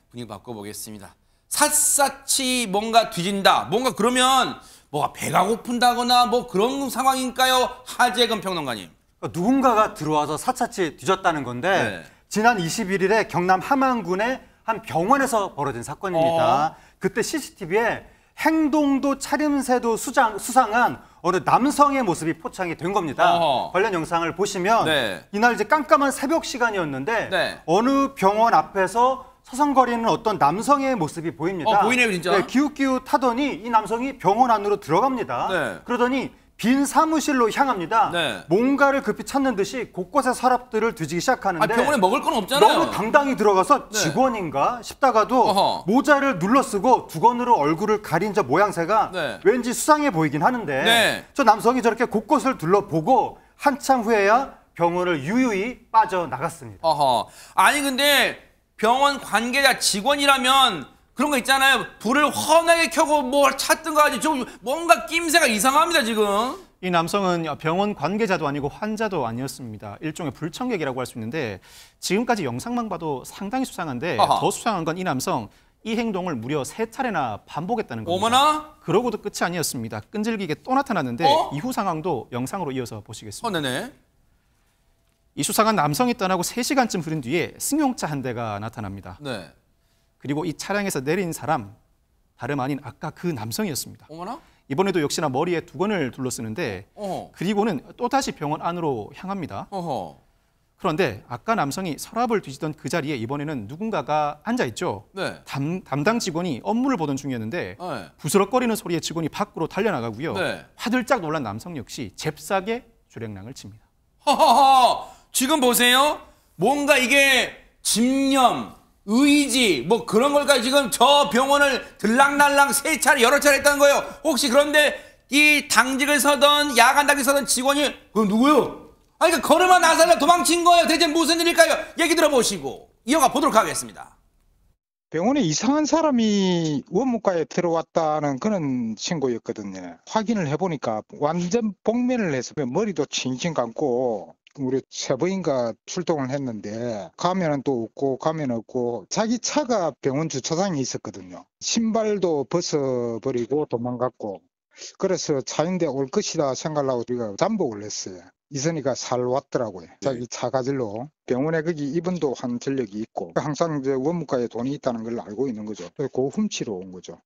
분위기 바꿔보겠습니다. 샅샅이 뭔가 뒤진다. 뭔가 그러면 뭐가 배가 고픈다거나 뭐 그런 상황인가요? 하재근 평론가님. 누군가가 들어와서 샅샅이 뒤졌다는 건데 네. 지난 21일에 경남 함안군의 한 병원에서 벌어진 사건입니다. 그때 CCTV에 행동도 차림새도 수상한 어느 남성의 모습이 포착이 된 겁니다. 관련 영상을 보시면 네. 이날 이제 깜깜한 새벽 시간이었는데 네. 어느 병원 앞에서 서성거리는 어떤 남성의 모습이 보입니다. 보이네요, 진짜. 네, 기웃기웃하더니 이 남성이 병원 안으로 들어갑니다. 네. 그러더니 빈 사무실로 향합니다. 네. 뭔가를 급히 찾는 듯이 곳곳의 서랍들을 뒤지기 시작하는데 병원에 먹을 건 없잖아요. 너무 당당히 들어가서 네. 직원인가 싶다가도 모자를 눌러쓰고 두건으로 얼굴을 가린 저 모양새가 네. 왠지 수상해 보이긴 하는데 네. 저 남성이 저렇게 곳곳을 둘러보고 한참 후에야 병원을 유유히 빠져나갔습니다. 아니 근데 병원 관계자 직원이라면 그런 거 있잖아요. 불을 환하게 켜고 뭘 찾든가 하지. 좀 뭔가 낌새가 이상합니다, 지금. 이 남성은 병원 관계자도 아니고 환자도 아니었습니다. 일종의 불청객이라고 할 수 있는데 지금까지 영상만 봐도 상당히 수상한데 더 수상한 건 이 남성 이 행동을 무려 3차례나 반복했다는 겁니다. 어머나? 그러고도 끝이 아니었습니다. 끈질기게 또 나타났는데 이후 상황도 영상으로 이어서 보시겠습니다. 네네. 이 수상한 남성이 떠나고 3시간쯤 흐른 뒤에 승용차 한 대가 나타납니다. 네. 그리고 이 차량에서 내린 사람 다름 아닌 아까 그 남성이었습니다. 어머나? 이번에도 역시나 머리에 두건을 둘러쓰는데 그리고는 또다시 병원 안으로 향합니다. 그런데 아까 남성이 서랍을 뒤지던 그 자리에 이번에는 누군가가 앉아있죠. 네. 담당 직원이 업무를 보던 중이었는데 네. 부스럭거리는 소리에 직원이 밖으로 달려나가고요. 네. 화들짝 놀란 남성 역시 잽싸게 주랭랑을 칩니다. 지금 보세요. 뭔가 이게 집념, 의지 뭐 그런 걸까요? 지금 저 병원을 들락날락 3차례 여러 차례 했다는 거예요. 혹시 그런데 이 당직을 서던 야간 당직 서던 직원이 그건 누구요? 아니 그러니까 걸음만 나서려 도망친 거예요. 대체 무슨 일일까요? 얘기 들어보시고 이어가 보도록 하겠습니다. 병원에 이상한 사람이 원무과에 들어왔다는 그런 신고였거든요. 확인을 해보니까 완전 복면을 해서 머리도 칭칭 감고 우리 세부인가 출동을 했는데 가면은 또 없고 가면 없고 자기 차가 병원 주차장에 있었거든요. 신발도 벗어버리고 도망갔고 그래서 차인데 올 것이다 생각하고 우리가 잠복을 했어요. 이선이가 살 왔더라고요. 자기 차 가지러 병원에 거기 입원도 한 전력이 있고 항상 이제 원무과에 돈이 있다는 걸 알고 있는 거죠. 그래서 그 훔치러 온 거죠.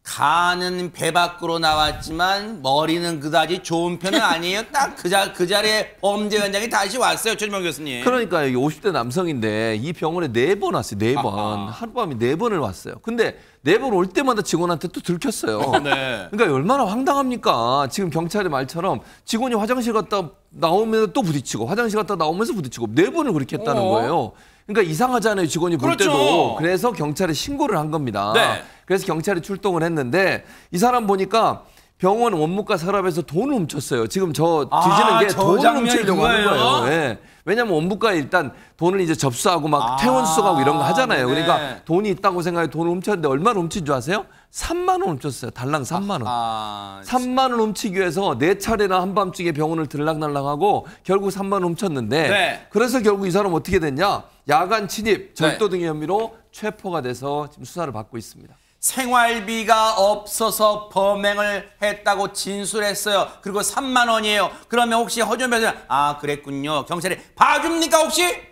간은 배 밖으로 나왔지만 머리는 그다지 좋은 편은 아니에요. 딱 그 자리에 범죄 현장이 다시 왔어요. 최진명 교수님. 그러니까 여기 50대 남성인데 이 병원에 4번 왔어요. 4번. 하룻밤에 4번을 왔어요. 근데 4번 올 때마다 직원한테 또 들켰어요. 네. 그러니까 얼마나 황당합니까? 지금 경찰의 말처럼 직원이 화장실 갔다 나오면 또 부딪히고 화장실 갔다 나오면서 부딪히고 4번을 그렇게 했다는 거예요. 그러니까 이상하잖아요. 직원이 볼 그렇죠. 때도. 그래서 경찰에 신고를 한 겁니다. 네. 그래서 경찰이 출동을 했는데 이 사람 보니까 병원 원무과 서랍에서 돈을 훔쳤어요. 지금 저 뒤지는 게 돈을 훔치려고 하는 거예요. 네. 왜냐하면 원무과에 일단 돈을 이제 접수하고 막 퇴원 수속하고 이런 거 하잖아요. 네. 그러니까 돈이 있다고 생각해 돈을 훔쳤는데 얼마나 훔친 줄 아세요? 3만 원 훔쳤어요. 달랑 3만 원. 3만 원 훔치기 위해서 4차례나 한밤중에 병원을 들락날락하고 결국 3만 원 훔쳤는데 네. 그래서 결국 이 사람 어떻게 됐냐? 야간 침입, 절도 등의 혐의로 체포가 돼서 지금 수사를 받고 있습니다. 생활비가 없어서 범행을 했다고 진술했어요. 그리고 3만 원이에요. 그러면 혹시 허준 변호사 그랬군요. 경찰이 봐줍니까 혹시?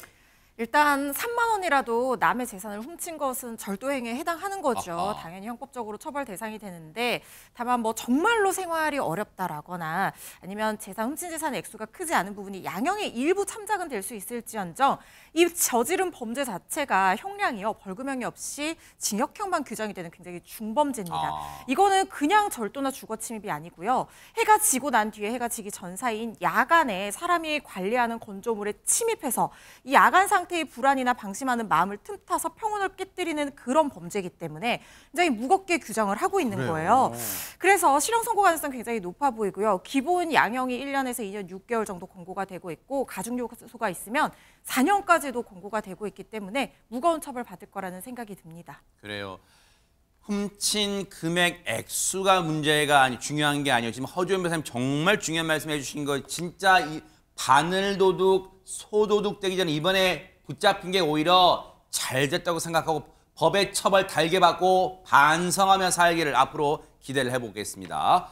일단 3만 원이라도 남의 재산을 훔친 것은 절도행위에 해당하는 거죠. 당연히 형법적으로 처벌 대상이 되는데 다만 뭐 정말로 생활이 어렵다라거나 아니면 훔친 재산의 액수가 크지 않은 부분이 양형의 일부 참작은 될 수 있을지언정 이 저지른 범죄 자체가 형량이요. 벌금형이 없이 징역형만 규정이 되는 굉장히 중범죄입니다. 이거는 그냥 절도나 주거침입이 아니고요. 해가 지고 난 뒤에 해가 지기 전 사이인 야간에 사람이 관리하는 건조물에 침입해서 이 야간 상태의 불안이나 방심하는 마음을 틈타서 평온을 깨뜨리는 그런 범죄이기 때문에 굉장히 무겁게 규정을 하고 있는 거예요. 그래서 실형 선고 가능성 굉장히 높아 보이고요. 기본 양형이 1년에서 2년 6개월 정도 권고가 되고 있고 가중요소가 있으면 4년까지도 권고가 되고 있기 때문에 무거운 처벌 받을 거라는 생각이 듭니다. 그래요. 훔친 금액 액수가 문제가 중요한 게 아니에요. 지금 허주현 변호사님 정말 중요한 말씀 해주신 거 진짜 이 바늘도둑, 소도둑 되기 전에 이번에 붙잡힌 게 오히려 잘 됐다고 생각하고 법의 처벌 달게 받고 반성하며 살기를 앞으로 기대를 해보겠습니다.